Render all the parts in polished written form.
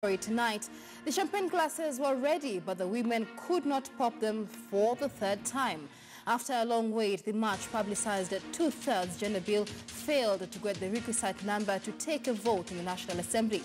Tonight, the champagne glasses were ready, but the women could not pop them for the third time. After a long wait, the much publicized two-thirds gender bill failed to get the requisite number to take a vote in the National Assembly.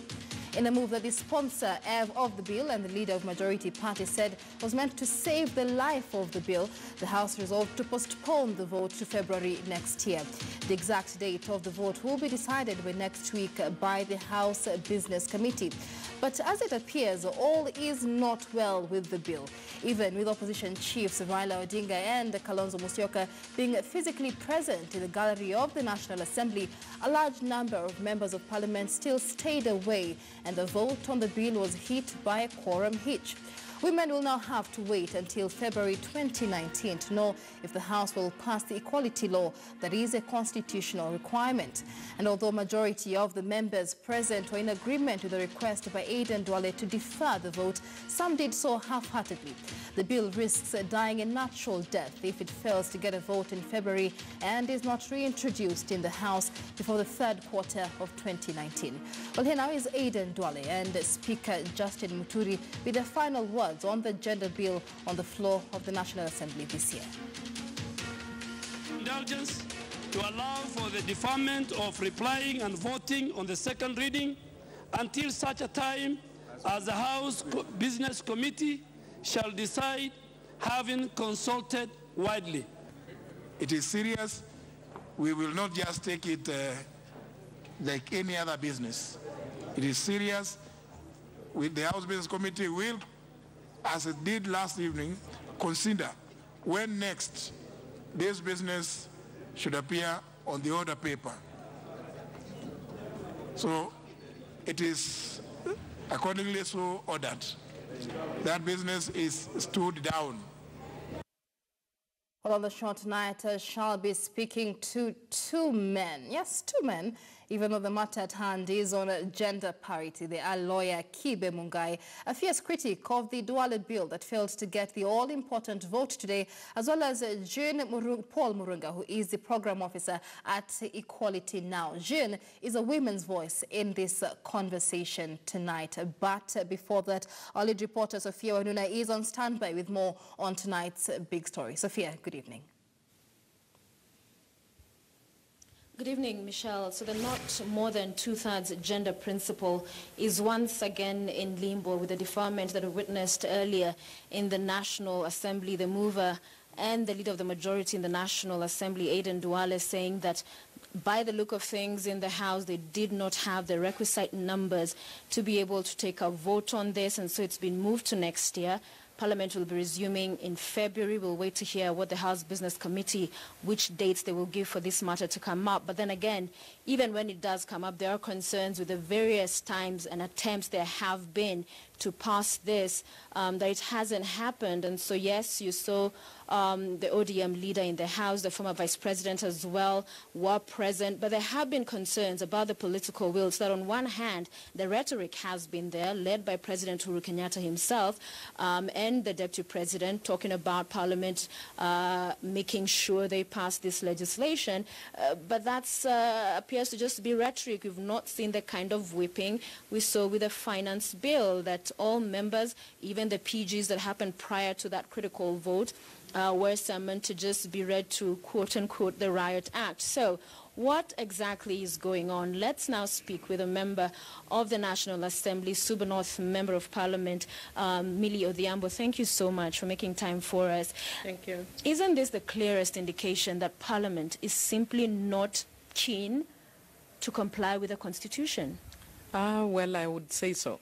In a move that the sponsor of the bill and the leader of majority party said was meant to save the life of the bill, the House resolved to postpone the vote to February next year. The exact date of the vote will be decided by next week by the House Business Committee. But as it appears, all is not well with the bill. Even with opposition chiefs Raila Odinga and Kalonzo Musyoka being physically present in the gallery of the National Assembly, a large number of members of parliament still stayed away, and the vote on the bill was hit by a quorum hitch. Women will now have to wait until February 2019 to know if the House will pass the equality law that is a constitutional requirement. And although majority of the members present were in agreement with the request by Aden Duale to defer the vote, some did so half-heartedly. The bill risks dying a natural death if it fails to get a vote in February and is not reintroduced in the House before the third quarter of 2019. Well, here now is Aden Duale and Speaker Justin Muturi with their final words on the gender bill on the floor of the National Assembly this year. Indulgence to allow for the deferment of replying and voting on the second reading until such a time as the House Business Committee shall decide, having consulted widely. It is serious. We will not just take it like any other business. It is serious. With the House Business Committee will, as it did last evening, consider when next this business should appear on the order paper. So it is accordingly so ordered. That business is stood down. Well, on the show tonight, shall be speaking to two men. Yes, two men, even though the matter at hand is on gender parity. They are lawyer Kibe Mungai, a fierce critic of the Duale bill that failed to get the all-important vote today, as well as Paul Murunga, who is the program officer at Equality Now. Jean is a women's voice in this conversation tonight. But before that, our lead reporter Sophia Wanuna is on standby with more on tonight's big story. Sophia, good evening. Good evening, Michelle. So the not more than two-thirds gender principle is once again in limbo with the deferment that we witnessed earlier in the National Assembly. The mover and the leader of the majority in the National Assembly, Aden Duale, saying that by the look of things in the House, they did not have the requisite numbers to be able to take a vote on this, and so it's been moved to next year. Parliament will be resuming in February. We'll wait to hear what the House Business Committee, which dates they will give for this matter to come up. But then again, even when it does come up, there are concerns with the various times and attempts there have been to pass this, that it hasn't happened. And so, yes, you saw the ODM leader in the House, the former vice president as well, were present. But there have been concerns about the political will. So that on one hand, the rhetoric has been there, led by President Uhuru Kenyatta himself and the deputy president, talking about Parliament making sure they pass this legislation. But that appears to just be rhetoric. We've not seen the kind of whipping we saw with the finance bill, that all members, even the PGs that happened prior to that critical vote, were summoned to just be read to, quote-unquote, the Riot Act. So what exactly is going on? Let's now speak with a member of the National Assembly, Suba North Member of Parliament, Millie Odhiambo. Thank you so much for making time for us. Thank you. Isn't this the clearest indication that Parliament is simply not keen to comply with the Constitution? Well, I would say so.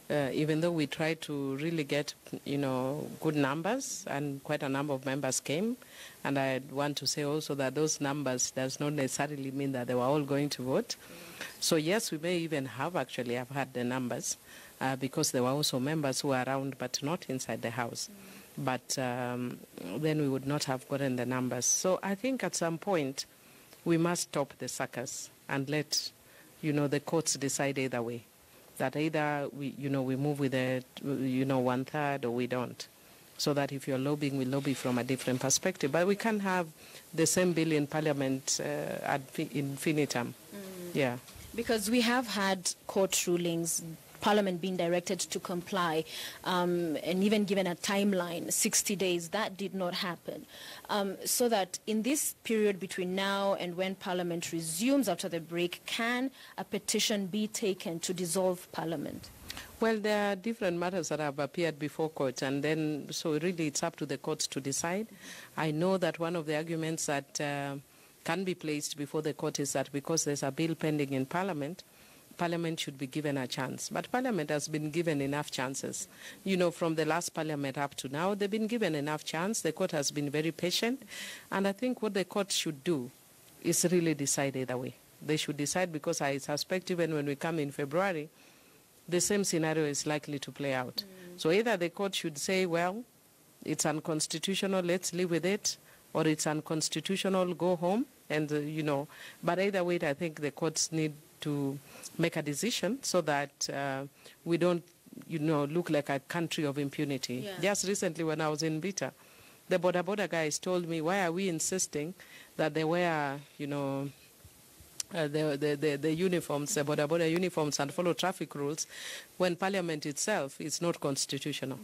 Even though we tried to really get, good numbers, and quite a number of members came, and I want to say also that those numbers does not necessarily mean that they were all going to vote. So yes, we may even have had the numbers, because there were also members who were around but not inside the House. But then we would not have gotten the numbers. So I think at some point we must stop the circus and let, the courts decide either way. That either we move with a, 1/3 or we don't. So that if you're lobbying, we lobby from a different perspective. But we can't have the same bill in Parliament ad infinitum. Yeah. Because we have had court rulings, Parliament being directed to comply, and even given a timeline, 60 days. That did not happen. So that in this period between now and when Parliament resumes after the break, can a petition be taken to dissolve Parliament? Well, there are different matters that have appeared before court, and then so really it's up to the courts to decide. I know that one of the arguments that can be placed before the court is that because there's a bill pending in Parliament, Parliament should be given a chance. But Parliament has been given enough chances. You know, from the last Parliament up to now, they've been given enough chance. The court has been very patient. And I think what the court should do is really decide either way. They should decide, because I suspect even when we come in February, the same scenario is likely to play out. So either the court should say, well, it's unconstitutional, let's live with it, or it's unconstitutional, go home. And, but either way, I think the courts need to make a decision so that we don't, look like a country of impunity. Yeah. Just recently when I was in Bita, the border guys told me, why are we insisting that they wear, the uniforms, the border uniforms, and follow traffic rules when Parliament itself is not constitutional?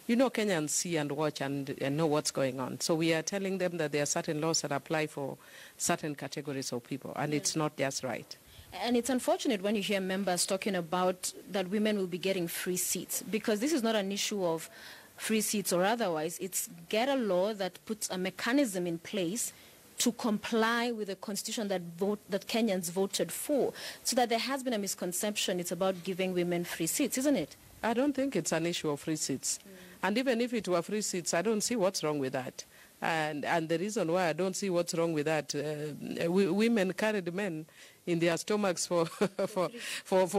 Kenyans see and watch and know what's going on. So we are telling them that there are certain laws that apply for certain categories of people, and it's not just right. And it's unfortunate when you hear members talking about that women will be getting free seats, because this is not an issue of free seats or otherwise. It's get a law that puts a mechanism in place to comply with the constitution that Kenyans voted for, so that there has been a misconception it's about giving women free seats, isn't it? I don't think it's an issue of free seats. And even if it were free seats, I don't see what's wrong with that. And the reason why I don't see what's wrong with that, women carried men in their stomachs for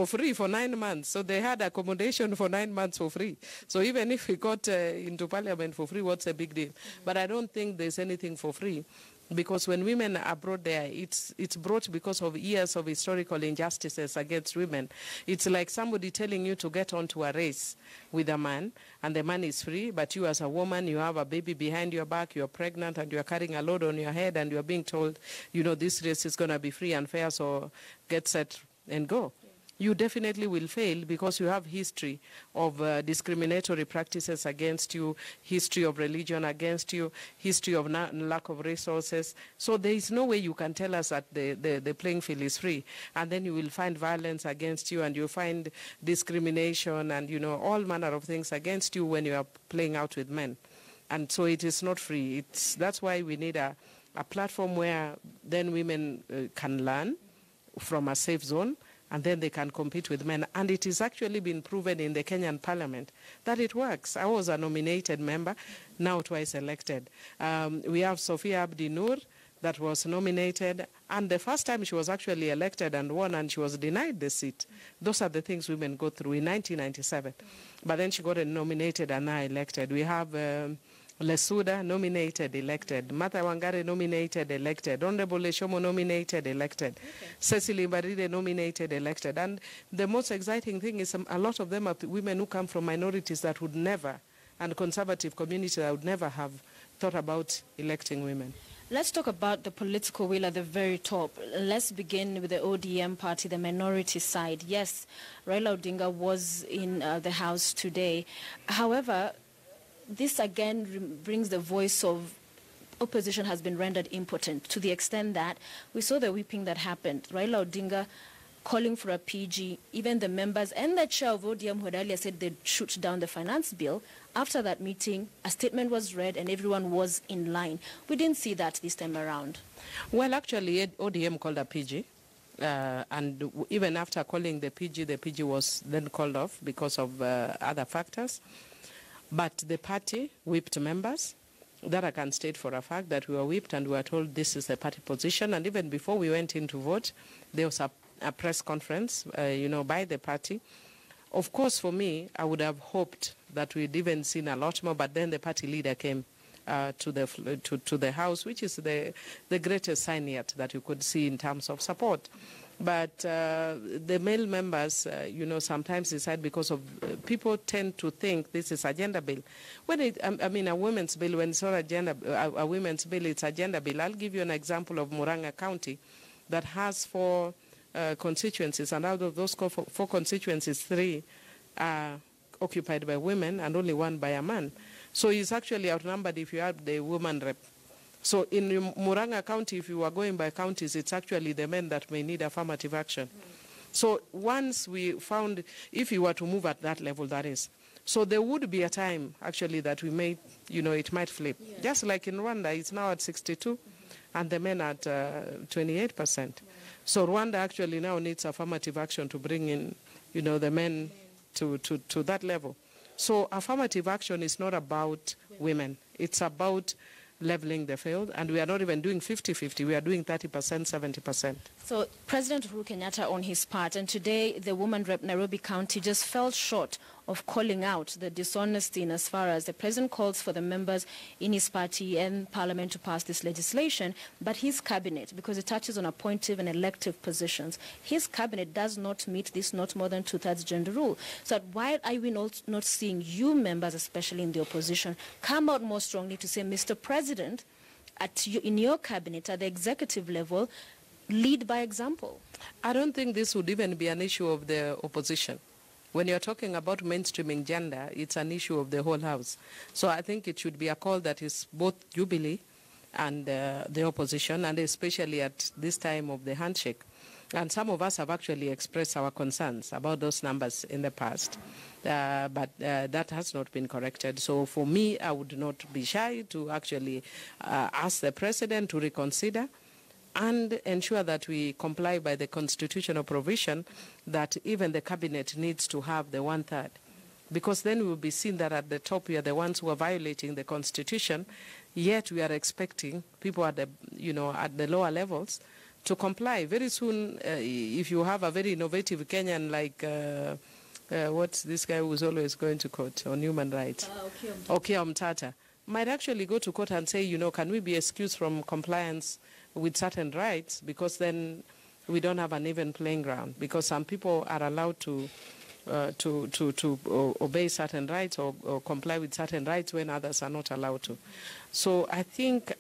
free for 9 months. So they had accommodation for 9 months for free. So even if we got into Parliament for free, what's the big deal? But I don't think there's anything for free. Because when women are brought there, it's brought because of years of historical injustices against women. It's like somebody telling you to get onto a race with a man, and the man is free, but you as a woman, you have a baby behind your back, you're pregnant, and you're carrying a load on your head, and you're being told, this race is going to be free and fair, so get set and go. You definitely will fail because you have history of discriminatory practices against you, history of religion against you, history of lack of resources. So there is no way you can tell us that the playing field is free. And then you will find violence against you, and you'll find discrimination and, all manner of things against you when you are playing out with men. And so it is not free. That's why we need a platform where then women can learn from a safe zone, and then they can compete with men. And it has actually been proven in the Kenyan Parliament that it works. I was a nominated member, now twice elected. We have Sophia Abdi Nur that was nominated, and the first time she was actually elected and won, and she was denied the seat. Those are the things women go through in 1997. But then she got nominated and now elected. We have Lesuda nominated, elected. Martha Wangari nominated, elected. Honorable Leshomo nominated, elected. Okay. Cecily Mbarire nominated, elected. And the most exciting thing is a lot of them are women who come from minorities that would never, and conservative communities that would never have thought about electing women. Let's talk about the political will at the very top. Let's begin with the ODM party, the minority side. Yes, Raila Odinga was in the House today. However, this again brings the voice of opposition has been rendered impotent to the extent that we saw the whipping that happened. Raila Odinga calling for a PG, even the members and the chair of ODM who had earlier said they'd shoot down the finance bill. After that meeting, a statement was read and everyone was in line. We didn't see that this time around. Well, actually, ODM called a PG. And even after calling the PG was then called off because of other factors. But the party whipped members. That I can state for a fact that we were whipped and we were told this is the party position. And even before we went in to vote, there was a press conference, by the party. Of course, for me, I would have hoped that we'd even seen a lot more, but then the party leader came to the House, which is the greatest sign yet that you could see in terms of support. But the male members, sometimes decide because of people tend to think this is a gender bill. When a women's bill, when it's not a women's bill, it's a gender bill. I'll give you an example of Murang'a County that has 4 constituencies, and out of those 4 constituencies, 3 are occupied by women and only 1 by a man. So he's actually outnumbered if you have the woman rep. So in Murang'a County, if you are going by counties, it's actually the men that may need affirmative action. So once we found, if you were to move at that level, that is, so there would be a time actually that we may, it might flip. Yeah. Just like in Rwanda, it's now at 62, and the men at 28%. So Rwanda actually now needs affirmative action to bring in, the men to that level. So affirmative action is not about women. It's about leveling the field, and we are not even doing 50-50. We are doing 30%, 70%. So President Uhuru Kenyatta on his part, and today the woman rep Nairobi County just fell short of calling out the dishonesty in as far as the president calls for the members in his party and parliament to pass this legislation, but his cabinet, because it touches on appointive and elective positions, his cabinet does not meet this not more than 2/3 gender rule. So why are we not seeing you members, especially in the opposition, come out more strongly to say, Mr. President, in your cabinet, at the executive level, lead by example? I don't think this would even be an issue of the opposition. When you're talking about mainstreaming gender, it's an issue of the whole House. So I think it should be a call that is both Jubilee and the opposition, and especially at this time of the handshake. And some of us have actually expressed our concerns about those numbers in the past, but that has not been corrected. So for me, I would not be shy to actually ask the president to reconsider and ensure that we comply by the constitutional provision that even the cabinet needs to have the 1/3. Because then we will be seen that at the top we are the ones who are violating the constitution, yet we are expecting people at the, at the lower levels to comply. Very soon, if you have a very innovative Kenyan like, what's this guy who's always going to court on human rights? Okia Mtata might actually go to court and say, can we be excused from compliance with certain rights, because then we don't have an even playing ground, because some people are allowed to obey certain rights or comply with certain rights when others are not allowed to. So I think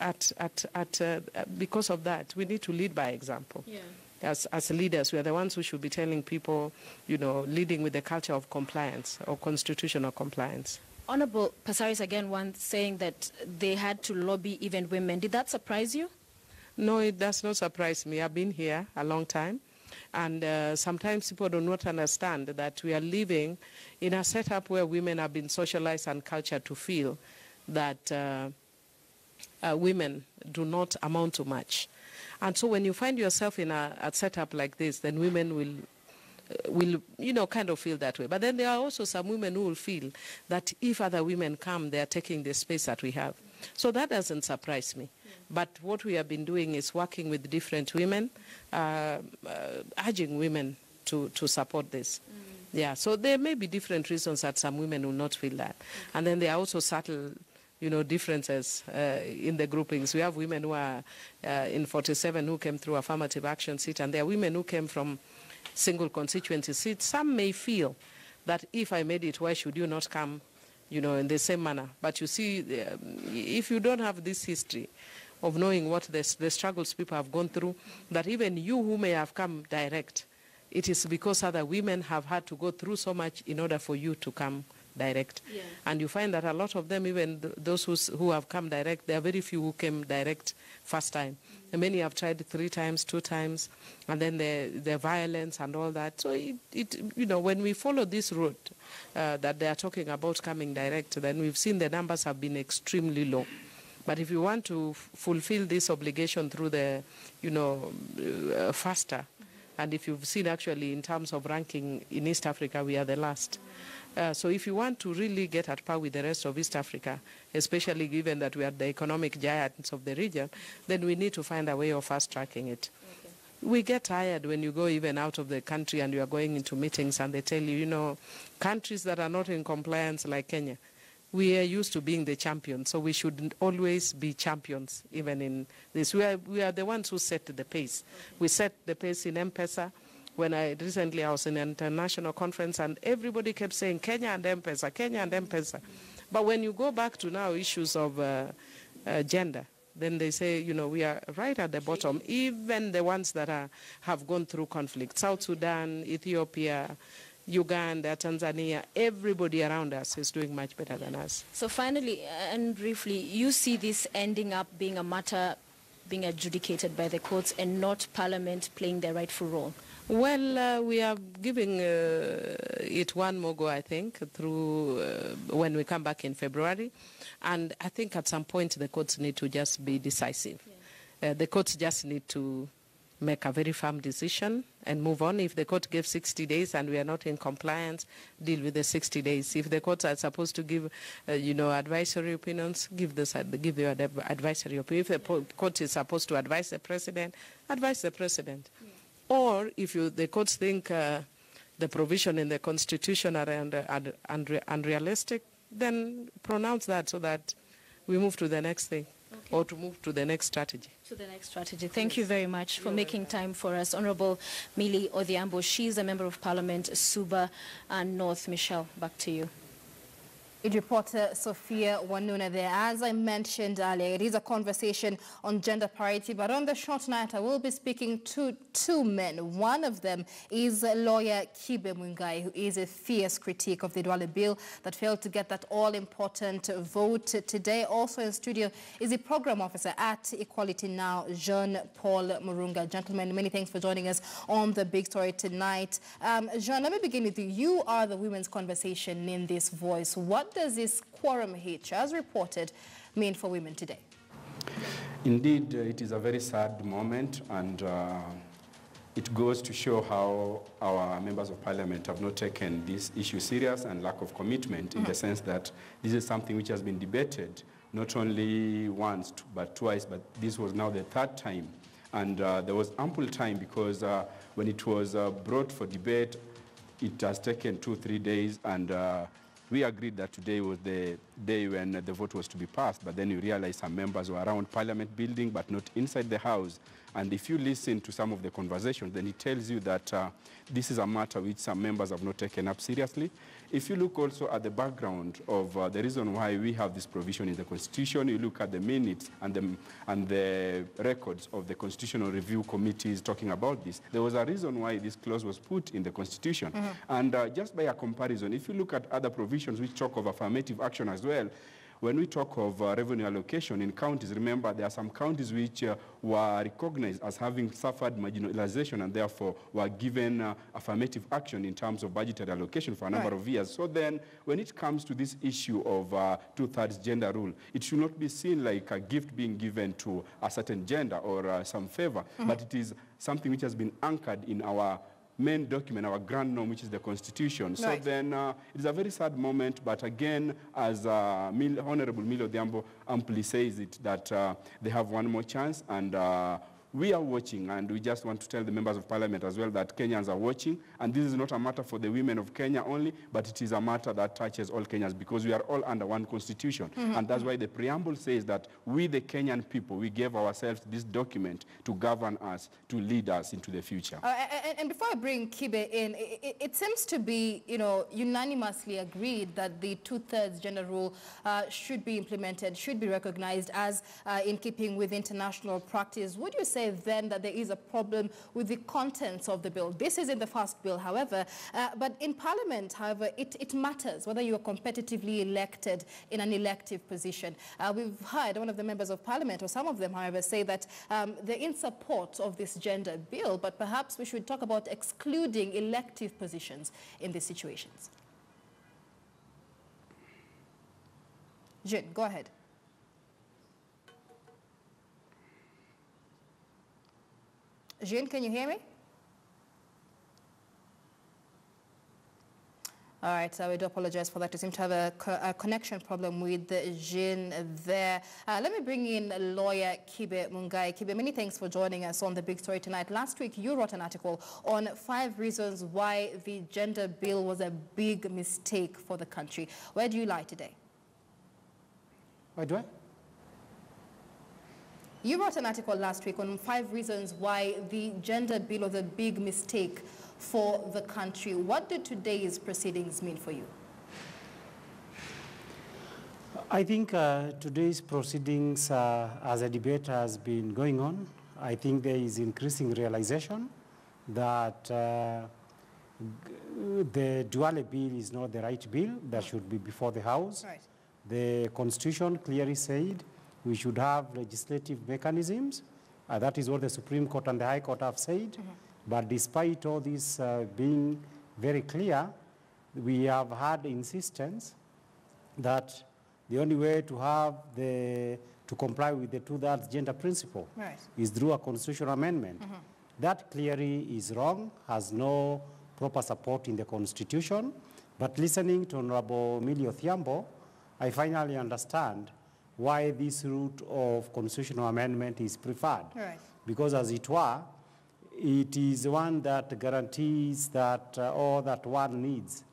because of that, we need to lead by example. Yeah. As leaders, we are the ones who should be telling people, leading with the culture of compliance or constitutional compliance. Honorable Pasaris again once saying that they had to lobby even women. Did that surprise you? No, it does not surprise me. I've been here a long time, and sometimes people do not understand that we are living in a setup where women have been socialized and cultured to feel that women do not amount to much. And so when you find yourself in a setup like this, then women will kind of feel that way. But then there are also some women who will feel that if other women come, they are taking the space that we have. So that doesn't surprise me. But what we have been doing is working with different women, urging women to support this. Yeah, so there may be different reasons that some women will not feel that. And then there are also subtle, differences in the groupings. We have women who are in 47 who came through affirmative action seat, and there are women who came from single constituency seats. Some may feel that if I made it, why should you not come, in the same manner? But you see, if you don't have this history of knowing what the struggles people have gone through, that even you who may have come direct, it is because other women have had to go through so much in order for you to come direct. Yeah. And you find that a lot of them, even those who have come direct, there are very few who came direct first time. And many have tried 3 times, 2 times, and then the violence and all that. So when we follow this route that they are talking about coming direct, then we've seen the numbers have been extremely low. But if you want to fulfill this obligation through the, faster, and if you've seen actually in terms of ranking in East Africa, we are the last. So if you want to really get at par with the rest of East Africa, especially given that we are the economic giants of the region, then we need to find a way of fast-tracking it. Okay. We get tired when you go even out of the country and you are going into meetings and they tell you, countries that are not in compliance like Kenya, we are used to being the champions, so we should always be champions even in this. We are the ones who set the pace. Okay. We set the pace in M-Pesa. When I was in an international conference and everybody kept saying Kenya and M-Pesa, Kenya and M-Pesa. But when you go back to now issues of gender, then they say, you know, we are right at the bottom. Even the ones that have gone through conflict, South Sudan, Ethiopia, Uganda, Tanzania, everybody around us is doing much better than us. So finally, and briefly, you see this ending up being a matter being adjudicated by the courts and not Parliament playing their rightful role? Well, we are giving it one more go, I think, through when we come back in February. And I think at some point the courts need to just be decisive. Yeah. The courts just need to make a very firm decision and move on. If the court gives 60 days and we are not in compliance, deal with the 60 days. If the courts are supposed to give, advisory opinions, give your advisory opinion. If the court is supposed to advise the president, advise the president. Yeah. Or if the courts think the provision in the Constitution are unrealistic, then pronounce that so that we move to the next thing. Okay. Or to move to the next strategy. To the next strategy. Thank you very much for making time for us. Honorable Millie Odhiambo, she's a member of Parliament, Suba and North. Michelle, back to you. Reporter Sophia Wanuna there. As I mentioned earlier, it is a conversation on gender parity, but on the show tonight I will be speaking to two men. One of them is lawyer Kibe Mungai, who is a fierce critique of the Dwale bill that failed to get that all-important vote today. Also in studio is the program officer at Equality Now, Jean-Paul Murunga. Gentlemen, many thanks for joining us on the big story tonight. Jean, let me begin with you. You are the women's conversation in this voice. What does this quorum hitch, as reported, mean for women today? Indeed, it is a very sad moment, and it goes to show how our members of parliament have not taken this issue serious and lack of commitment in the sense that this is something which has been debated not only once but twice, but this was now the third time. And there was ample time because when it was brought for debate, it has taken 2-3 days, and we agreed that today was the day when the vote was to be passed, but then you realize some members were around Parliament building but not inside the House. And if you listen to some of the conversations, then it tells you that this is a matter which some members have not taken up seriously. If you look also at the background of the reason why we have this provision in the Constitution, you look at the minutes and the records of the Constitutional Review Committees talking about this, there was a reason why this clause was put in the Constitution. And just by a comparison, if you look at other provisions which talk of affirmative action as well, when we talk of revenue allocation in counties, remember there are some counties which were recognized as having suffered marginalization and therefore were given affirmative action in terms of budgetary allocation for a number of years. So then when it comes to this issue of 2/3 gender rule, it should not be seen like a gift being given to a certain gender or some favor, but it is something which has been anchored in our main document, our grand norm, which is the Constitution. So then it is a very sad moment, but again, as Honorable Millie Odhiambo amply says it, that they have one more chance, and we are watching, and we just want to tell the members of parliament as well that Kenyans are watching, and this is not a matter for the women of Kenya only, but it is a matter that touches all Kenyans because we are all under one constitution. And that's why the preamble says that we, the Kenyan people, we gave ourselves this document to govern us, to lead us into the future. And before I bring Kibe in, it seems to be, unanimously agreed that the 2/3 gender rule should be implemented, should be recognized as in keeping with international practice. Would you say then that there is a problem with the contents of the bill? This is in the first bill, however, but in Parliament, however, it matters whether you are competitively elected in an elective position. We've heard one of the members of Parliament, or some of them, however, say that they're in support of this gender bill, but perhaps we should talk about excluding elective positions in these situations. Jean, go ahead. Jean, can you hear me? All right, so we do apologize for that. We seem to have a connection problem with Jean there. Let me bring in lawyer Kibe Mungai. Kibe, many thanks for joining us on The Big Story tonight. Last week, you wrote an article on 5 reasons why the gender bill was a big mistake for the country. Where do you lie today? Why do I? You wrote an article last week on 5 reasons why the gender bill was a big mistake for the country. What do today's proceedings mean for you? I think today's proceedings, as a debate has been going on, I think there is increasing realization that the Duale bill is not the right bill that should be before the House. Right. The Constitution clearly said we should have legislative mechanisms. That is what the Supreme Court and the High Court have said. But despite all this being very clear, we have had insistence that the only way to have to comply with the two-thirds gender principle is through a constitutional amendment. That clearly is wrong, has no proper support in the Constitution. But listening to Honorable Millie Odhiambo, I finally understand why this route of constitutional amendment is preferred. Right. Because as it were, it is one that guarantees that all that one needs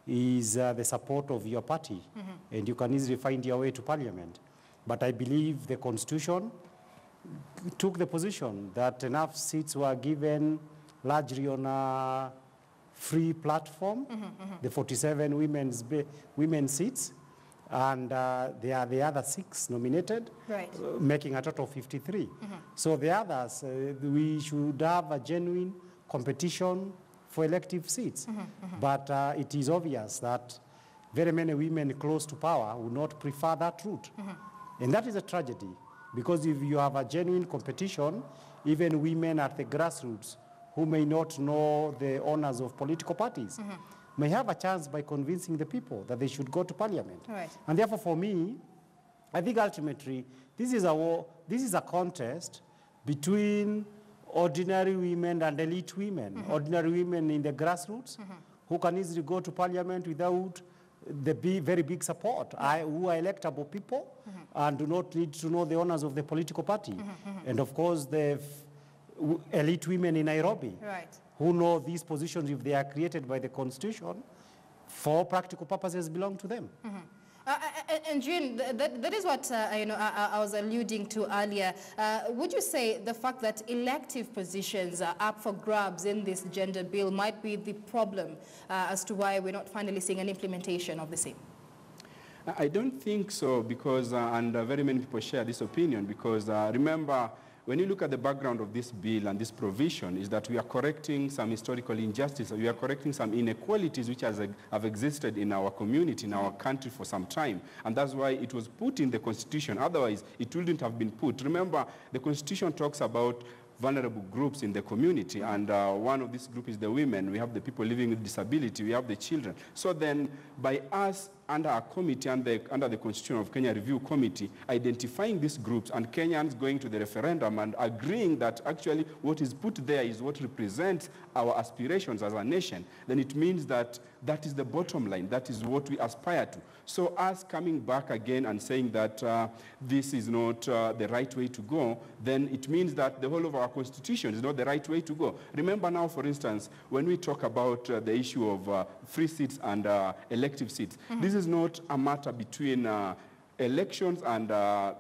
is the support of your party, and you can easily find your way to Parliament. But I believe the Constitution took the position that enough seats were given largely on a free platform, the 47 women's seats, and there are the other 6 nominated, making a total of 53. So the others, we should have a genuine competition for elective seats. But it is obvious that very many women close to power would not prefer that route. And that is a tragedy, because if you have a genuine competition, even women at the grassroots who may not know the honors of political parties may have a chance by convincing the people that they should go to Parliament. Right. And therefore, for me, I think ultimately this is a contest between ordinary women and elite women. Ordinary women in the grassroots who can easily go to Parliament without the very big support, who are electable people and do not need to know the honors of the political party. And of course, the elite women in Nairobi who know these positions, if they are created by the Constitution, for practical purposes belong to them. And Jean, that is what I was alluding to earlier. Would you say the fact that elective positions are up for grabs in this gender bill might be the problem as to why we're not finally seeing an implementation of the same? I don't think so, because, and very many people share this opinion, because remember, when you look at the background of this bill and this provision, is that we are correcting some historical injustice. We are correcting some inequalities which have existed in our community, in our country for some time. And that's why it was put in the Constitution. Otherwise, it wouldn't have been put. Remember, the Constitution talks about vulnerable groups in the community, and one of these groups is the women. We have the people living with disability. We have the children. So then, by us under a committee, under the Constitution of Kenya Review Committee, identifying these groups and Kenyans going to the referendum and agreeing that actually what is put there is what represents our aspirations as a nation, then it means that that is the bottom line. That is what we aspire to. So us coming back again and saying that this is not the right way to go, then it means that the whole of our Constitution is not the right way to go. Remember now, for instance, when we talk about the issue of free seats and elective seats, this is not a matter between elections and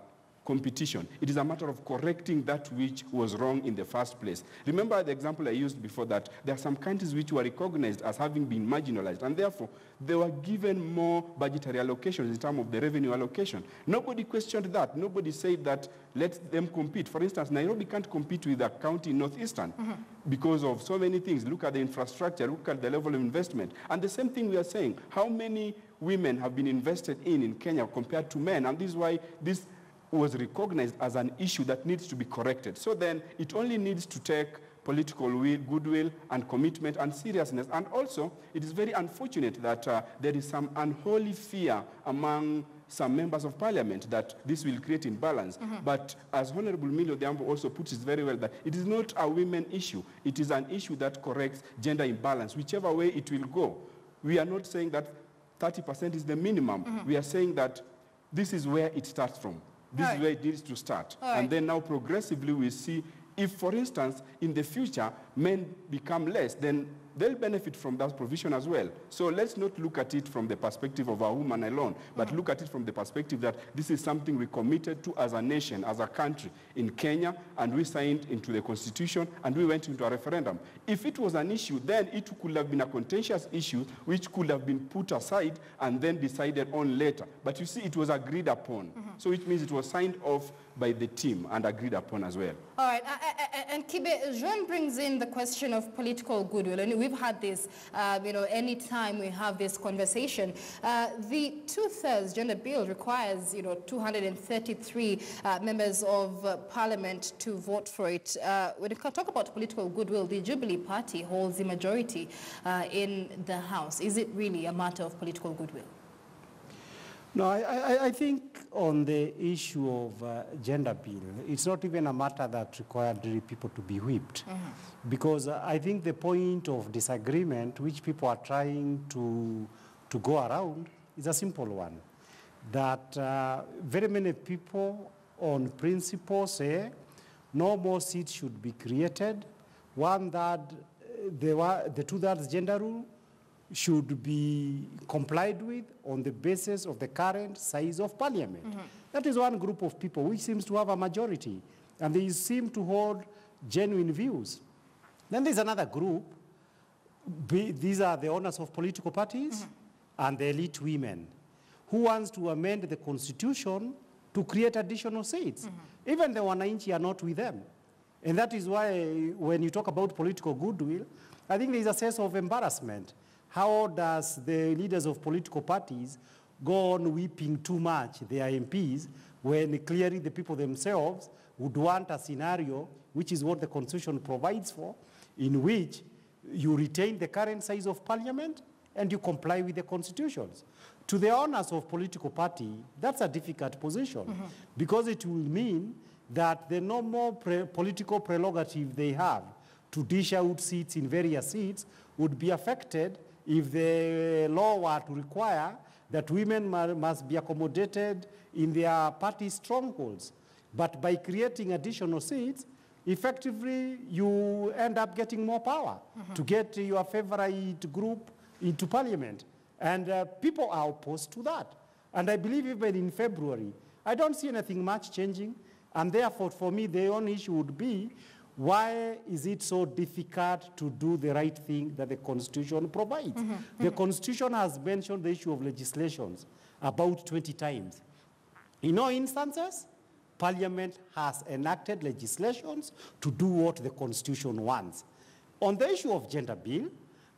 competition. It is a matter of correcting that which was wrong in the first place. Remember the example I used before, that there are some countries which were recognized as having been marginalized, and therefore they were given more budgetary allocations in terms of the revenue allocation. Nobody questioned that. Nobody said that let them compete. For instance, Nairobi can't compete with a county in Northeastern because of so many things. Look at the infrastructure, look at the level of investment. And the same thing we are saying, how many women have been invested in Kenya compared to men? And this is why this was recognized as an issue that needs to be corrected. So then it only needs to take political will, goodwill, and commitment and seriousness. And also, it is very unfortunate that there is some unholy fear among some members of parliament that this will create imbalance. But as Honorable Millie Odhiambo also puts it very well, that it is not a women issue. It is an issue that corrects gender imbalance, whichever way it will go. We are not saying that 30% is the minimum. We are saying that this is where it starts from. This is where it needs to start. And then now progressively we see, if, for instance, in the future, men become less, then they'll benefit from that provision as well. So let's not look at it from the perspective of a woman alone, but look at it from the perspective that this is something we committed to as a nation, as a country in Kenya, and we signed into the Constitution, and we went into a referendum. If it was an issue, then it could have been a contentious issue which could have been put aside and then decided on later. But you see, it was agreed upon. So it means it was signed off by the team and agreed upon as well. All right, and Kibe, Jean brings in the question of political goodwill, and we've had this, any time we have this conversation. The 2/3 gender bill requires, 233 members of parliament to vote for it. When we talk about political goodwill, the Jubilee Party holds the majority in the House. Is it really a matter of political goodwill? No, I think on the issue of gender bill, it's not even a matter that required people to be whipped. Because I think the point of disagreement which people are trying to go around is a simple one. That very many people on principle say no more seats should be created. One, that the 2/3 gender rule should be complied with on the basis of the current size of parliament. That is one group of people which seems to have a majority, and they seem to hold genuine views. Then there's another group, these are the owners of political parties and the elite women, who wants to amend the constitution to create additional seats. Even the Wananchi are not with them. And that is why when you talk about political goodwill, I think there's a sense of embarrassment. How does the leaders of political parties go on whipping too much their MPs when clearly the people themselves would want a scenario, which is what the Constitution provides for, in which you retain the current size of parliament and you comply with the constitutions. To the owners of political party, that's a difficult position because it will mean that the normal political prerogative they have to dish out seats in various seats would be affected if the law were to require that women must be accommodated in their party strongholds. But by creating additional seats, effectively you end up getting more power to get your favorite group into parliament. And people are opposed to that. And I believe even in February, I don't see anything much changing. And therefore, for me, the only issue would be, why is it so difficult to do the right thing that the Constitution provides? The Constitution has mentioned the issue of legislations about 20 times. In all instances, Parliament has enacted legislations to do what the Constitution wants. On the issue of gender bill,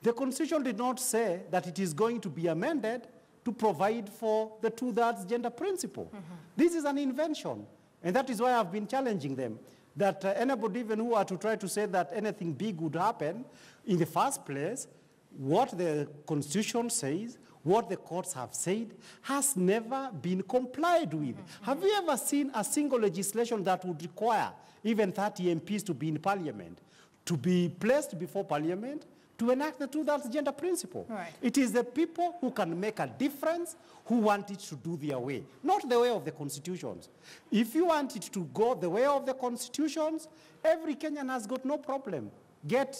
the Constitution did not say that it is going to be amended to provide for the 2/3 gender principle. This is an invention, and that is why I've been challenging them. That anybody even who are to try to say that anything big would happen, in the first place, what the Constitution says, what the courts have said, has never been complied with. Have you ever seen a single legislation that would require even 30 MPs to be in Parliament, to be placed before Parliament, to enact the 2/3 gender principle? Right. It is the people who can make a difference who want it to do their way, not the way of the constitutions. If you want it to go the way of the constitutions, every Kenyan has got no problem. Get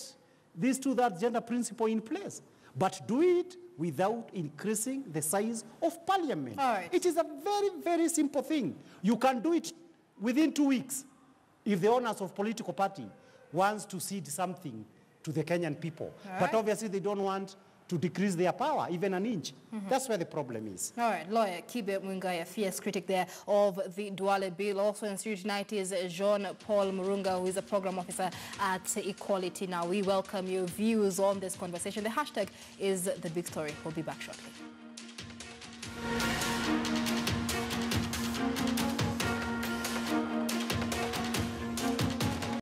this 2/3 gender principle in place, but do it without increasing the size of parliament. All right. It is a very, very simple thing. You can do it within 2 weeks if the owners of political party wants to cede something to the Kenyan people. All But right. obviously they don't want to decrease their power, even an inch. That's where the problem is. All right, lawyer Kibe Mwingai, a fierce critic there of the Duale bill. Also in Studio tonight is Jean-Paul Murunga, who is a program officer at Equality Now. We welcome your views on this conversation. The hashtag is The Big Story. We'll be back shortly.